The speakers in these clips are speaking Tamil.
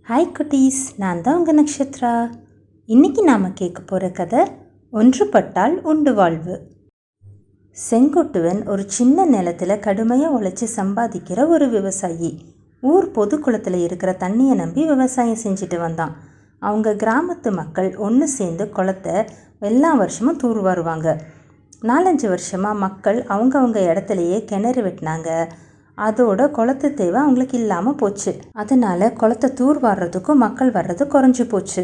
ஹாய் குட்டீஸ், நான் தான் உங்கள் நக்ஷத்ரா. இன்றைக்கி நாம் கேட்க போகிற கதை ஒன்றுபட்டால் உண்டு வாழ்வு. செங்குட்டுவன் ஒரு சின்ன நிலத்தில் கடுமையாக உழைச்சி சம்பாதிக்கிற ஒரு விவசாயி. ஊர் பொது குளத்தில் இருக்கிற தண்ணியை நம்பி விவசாயம் செஞ்சுட்டு வந்தான். அவங்க கிராமத்து மக்கள் ஒன்று சேர்ந்து குளத்தை எல்லா வருஷமும் தூர்வாருவாங்க. 4-5 வருஷமாக மக்கள் அவங்கவுங்க இடத்துலையே கிணறு வெட்டினாங்க. அதோட குளத்து தேவை அவங்களுக்கு இல்லாமல் போச்சு. அதனால் குளத்தை தூர்வாடுறதுக்கும் மக்கள் வர்றது குறைஞ்சி போச்சு.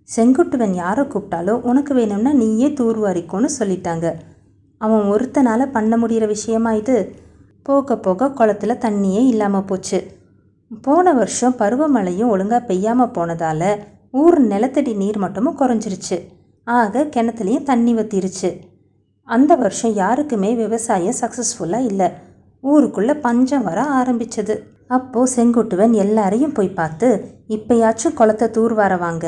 செங்குட்டுவன் யாரை கூப்பிட்டாலும் உனக்கு வேணும்னா நீயே தூர்வாரிக்கோன்னு சொல்லிட்டாங்க. அவன் ஒருத்தனால் பண்ண முடிகிற விஷயமா இது? போக போக குளத்தில் தண்ணியே இல்லாமல் போச்சு. போன வருஷம் பருவமழையும் ஒழுங்காக பெய்யாமல் போனதால் ஊர் நிலத்தடி நீர் மட்டமும் குறைஞ்சிருச்சு. ஆக கிணத்துலேயும் தண்ணி வத்திருச்சு. அந்த வருஷம் யாருக்குமே விவசாயம் சக்ஸஸ்ஃபுல்லாக இல்லை. ஊருக்குள்ளே பஞ்சம் வர ஆரம்பிச்சது. அப்போது செங்குட்டுவன் எல்லாரையும் போய் பார்த்து, இப்போயாச்சும் குளத்தை தூர்வாரவாங்க,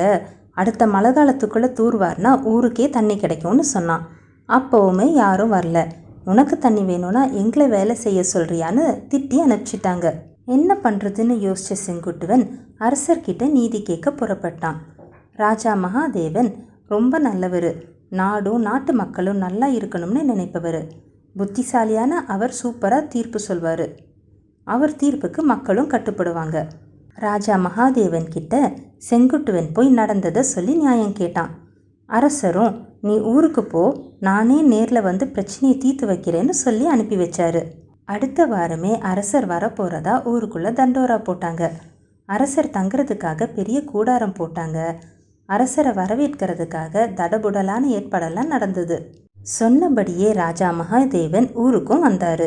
அடுத்த மழை காலத்துக்குள்ளே தூர்வாரினா ஊருக்கே தண்ணி கிடைக்கும்னு சொன்னான். அப்போவுமே யாரும் வரல. உனக்கு தண்ணி வேணும்னா எங்களை வேலை செய்ய சொல்கிறியான்னு திட்டி அனுப்பிச்சிட்டாங்க. என்ன பண்ணுறதுன்னு யோசித்த செங்குட்டுவன் அரசர்கிட்ட நீதி கேட்க புறப்பட்டான். ராஜா மகாதேவன் ரொம்ப நல்லவர். நாடும் நாட்டு மக்களும் நல்லா இருக்கணும்னு நினைப்பவர். புத்திசாலியான அவர் சூப்பராக தீர்ப்பு சொல்வார். அவர் தீர்ப்புக்கு மக்களும் கட்டுப்படுவாங்க. ராஜா மகாதேவன் கிட்ட செங்குட்டுவன் போய் நடந்ததை சொல்லி நியாயம் கேட்டான். அரசரும், நீ ஊருக்கு போ, நானே நேரில் வந்து பிரச்சனையை தீர்த்து வைக்கிறேன்னு சொல்லி அனுப்பி வச்சாரு. அடுத்த வாரமே அரசர் வரப்போகிறதா ஊருக்குள்ளே தண்டோரா போட்டாங்க. அரசர் தங்குறதுக்காக பெரிய கூடாரம் போட்டாங்க. அரசரை வரவேற்கிறதுக்காக தடபுடலான ஏற்பாடெல்லாம் நடந்தது. சொன்னபடியே ராஜா மகாதேவன் ஊருக்கும் வந்தார்.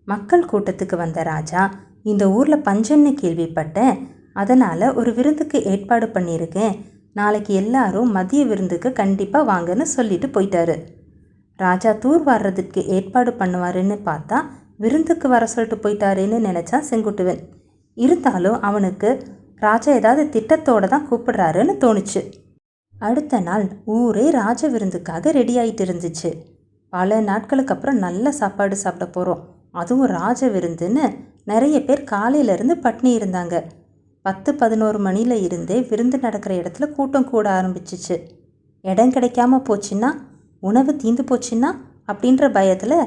மக்கள் கூட்டத்துக்கு வந்த ராஜா, இந்த ஊரில் பஞ்சம்னு கேள்விப்பட்டேன், அதனால் ஒரு விருந்துக்கு ஏற்பாடு பண்ணியிருக்கேன், நாளைக்கு எல்லாரும் மதிய விருந்துக்கு கண்டிப்பாக வாங்கன்னு சொல்லிட்டு போயிட்டாரு. ராஜா தூர்வாடுறதுக்கு ஏற்பாடு பண்ணுவாருன்னு பார்த்தா விருந்துக்கு வர சொல்லிட்டு போயிட்டாருன்னு நினச்சான் செங்குட்டுவன். இருந்தாலும் அவனுக்கு ராஜா ஏதாவது திட்டத்தோடு தான் கூப்பிடுறாருன்னு தோணுச்சு. அடுத்த நாள் ஊரே ராஜ விருந்துக்காக ரெடி ஆகிட்டு இருந்துச்சு. பல நாட்களுக்கு அப்புறம் நல்ல சாப்பாடு சாப்பிட போகிறோம், அதுவும் ராஜ விருந்துன்னு நிறைய பேர் காலையிலேருந்து பட்னி இருந்தாங்க. 10-11 மணியில் இருந்தே விருந்து நடக்கிற இடத்துல கூட்டம் கூட ஆரம்பிச்சிச்சு. இடம் கிடைக்காம போச்சுன்னா, உணவு தீந்து போச்சுன்னா அப்படின்ற பயத்தில்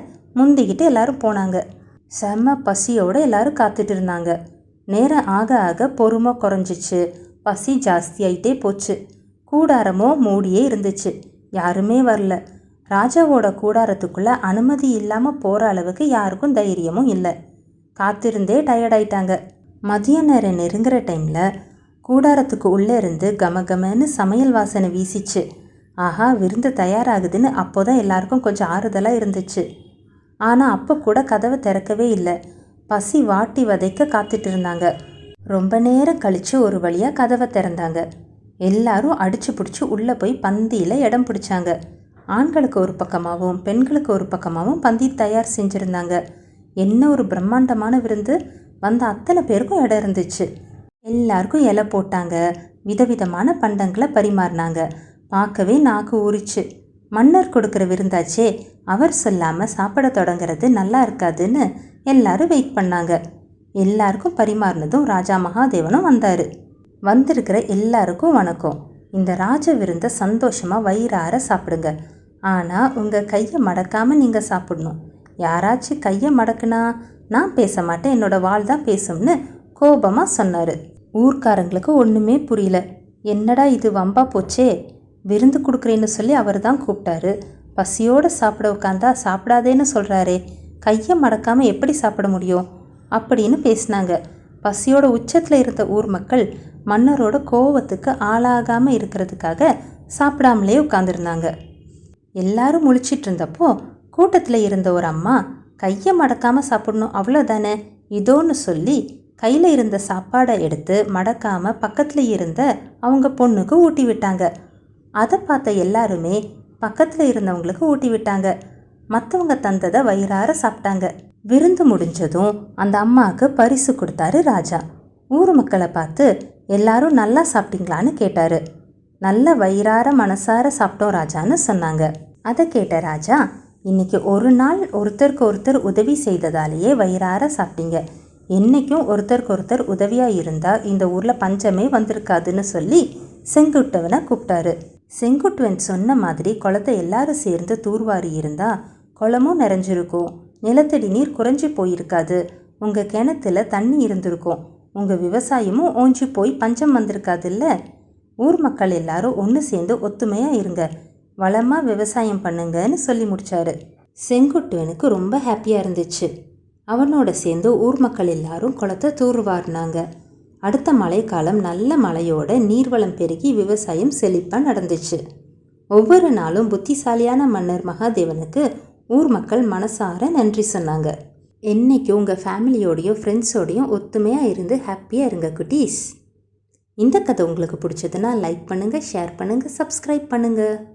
முந்திக்கிட்டு எல்லாரும் போனாங்க. செம்ம பசியோடு எல்லாரும் காத்துட்டு இருந்தாங்க. நேரம் ஆக ஆக பொறுமை குறைஞ்சிச்சு. பசி ஜாஸ்தியாயிட்டே போச்சு. கூடாரமோ மூடியே இருந்துச்சு. யாருமே வரல. ராஜாவோட கூடாரத்துக்குள்ளே அனுமதி இல்லாமல் போகிற அளவுக்கு யாருக்கும் தைரியமும் இல்லை. காத்திருந்தே டயர்டாயிட்டாங்க. மதிய நேரம் நெருங்குற டைமில் கூடாரத்துக்கு உள்ளே இருந்து கமகமன்னு சமையல் வாசனை வீசிச்சு. ஆஹா, விருந்து தயாராகுதுன்னு அப்போ தான் எல்லாருக்கும் கொஞ்சம் ஆறுதலாக இருந்துச்சு. ஆனால் அப்போ கூட கதவை திறக்கவே இல்லை. பசி வாட்டி வதைக்க காத்துட்டு இருந்தாங்க. ரொம்ப நேரம் கழித்து ஒரு வழியாக கதவை திறந்தாங்க. எல்லாரும் அடிச்சு பிடிச்சி உள்ளே போய் பந்தியில் இடம் பிடிச்சாங்க. ஆண்களுக்கு ஒரு பக்கமாகவும் பெண்களுக்கு ஒரு பக்கமாகவும் பந்தி தயார் செஞ்சுருந்தாங்க. என்ன ஒரு பிரம்மாண்டமான விருந்து! வந்த அத்தனை பேருக்கும் இடம் இருந்துச்சு. எல்லாருக்கும் இலை போட்டாங்க. விதவிதமான பண்டங்களை பரிமாறினாங்க. பார்க்கவே நாக்கு ஊறிச்சு. மன்னர் கொடுக்குற விருந்தாச்சே, அவர் சொல்லாமல் சாப்பிட தொடங்குறது நல்லா இருக்காதுன்னு எல்லாரும் வெயிட் பண்ணாங்க. எல்லாருக்கும் பரிமாறினதும் ராஜா மகாதேவனும் வந்தார். வந்திருக்கிற எல்லாருக்கும் வணக்கம். இந்த ராஜ விருந்தை சந்தோஷமாக வயிறார சாப்பிடுங்க. ஆனால் உங்கள் கையை மடக்காமல் நீங்கள் சாப்பிடணும். யாராச்சும் கையை மடக்குனா நான் பேச மாட்டேன், என்னோட வாள் தான் பேசும்னு கோபமாக சொன்னார். ஊர்க்காரங்களுக்கு ஒன்றுமே புரியல. என்னடா இது வம்பா போச்சே, விருந்து கொடுக்குறேன்னு சொல்லி அவர் தான் கூப்பிட்டாரு, பசியோடு சாப்பிட உட்காந்தா சாப்பிடாதேன்னு சொல்கிறாரே, கையை மடக்காமல் எப்படி சாப்பிட முடியும் அப்படின்னு பேசினாங்க. பசியோட உச்சத்தில் இருந்த ஊர் மக்கள் மன்னரோட கோவத்துக்கு ஆளாகாமல் இருக்கிறதுக்காக சாப்பிடாமலே உட்காந்துருந்தாங்க. எல்லாரும் முழிச்சிட்டு இருந்தப்போ கூட்டத்தில் இருந்த ஒரு அம்மா, கையை மடக்காமல் சாப்பிடணும் அவ்வளோதானே இதோன்னு சொல்லி கையில் இருந்த சாப்பாடை எடுத்து மடக்காமல் பக்கத்தில் இருந்த அவங்க பொண்ணுக்கு ஊட்டி விட்டாங்க. அதை பார்த்த எல்லாருமே பக்கத்தில் இருந்தவங்களுக்கு ஊட்டி விட்டாங்க. மற்றவங்க தந்ததை வயிறார சாப்பிட்டாங்க. விருந்து முடிஞ்சதும் அந்த அம்மாவுக்கு பரிசு கொடுத்தாரு ராஜா. ஊர் மக்களை பார்த்து, எல்லாரும் நல்லா சாப்பிட்டீங்களான்னு கேட்டார். நல்ல வயிறார மனசார சாப்பிட்டோம் ராஜான்னு சொன்னாங்க. அதை கேட்ட ராஜா, இன்னைக்கு ஒரு நாள் ஒருத்தருக்கு ஒருத்தர் உதவி செய்ததாலேயே வயிறார சாப்பிட்டீங்க, என்றைக்கும் ஒருத்தருக்கு உதவியாக இருந்தால் இந்த ஊரில் பஞ்சமே வந்திருக்காதுன்னு சொல்லி செங்குட்டுவனை கூப்பிட்டாரு. செங்குட்டுவன் சொன்ன மாதிரி குளத்தை எல்லாரும் சேர்ந்து தூர்வாரி இருந்தால் குளமும் நிறைஞ்சிருக்கும், நிலத்தடி நீர் குறைஞ்சி போயிருக்காது, உங்கள் கிணத்துல தண்ணி இருந்திருக்கும், உங்கள் விவசாயமும் ஓஞ்சி போய் பஞ்சம் வந்திருக்காதுல்ல. ஊர் மக்கள் எல்லாரும் ஒன்று சேர்ந்து ஒத்துமையாக இருங்க, வளமாக விவசாயம் பண்ணுங்கன்னு சொல்லி முடித்தாரு. செங்குட்டுவனுக்கு ரொம்ப ஹாப்பியாக இருந்துச்சு. அவனோட சேர்ந்து ஊர் மக்கள் எல்லாரும் குளத்தை தூர்வாரினாங்க. அடுத்த மழைக்காலம் நல்ல மழையோட நீர்வளம் பெருகி விவசாயம் செழிப்பாக நடந்துச்சு. ஒவ்வொரு நாளும் புத்திசாலியான மன்னர் மகாதேவனுக்கு ஊர் மக்கள் மனசார நன்றி சொன்னாங்க. என்றைக்கும் உங்கள் ஃபேமிலியோடையும் ஃப்ரெண்ட்ஸோடையும் ஒத்துமையாக இருந்து ஹாப்பியாக இருங்க குட்டீஸ். இந்த கதை உங்களுக்கு பிடிச்சதுன்னா லைக் பண்ணுங்கள், ஷேர் பண்ணுங்கள், சப்ஸ்கிரைப் பண்ணுங்கள்.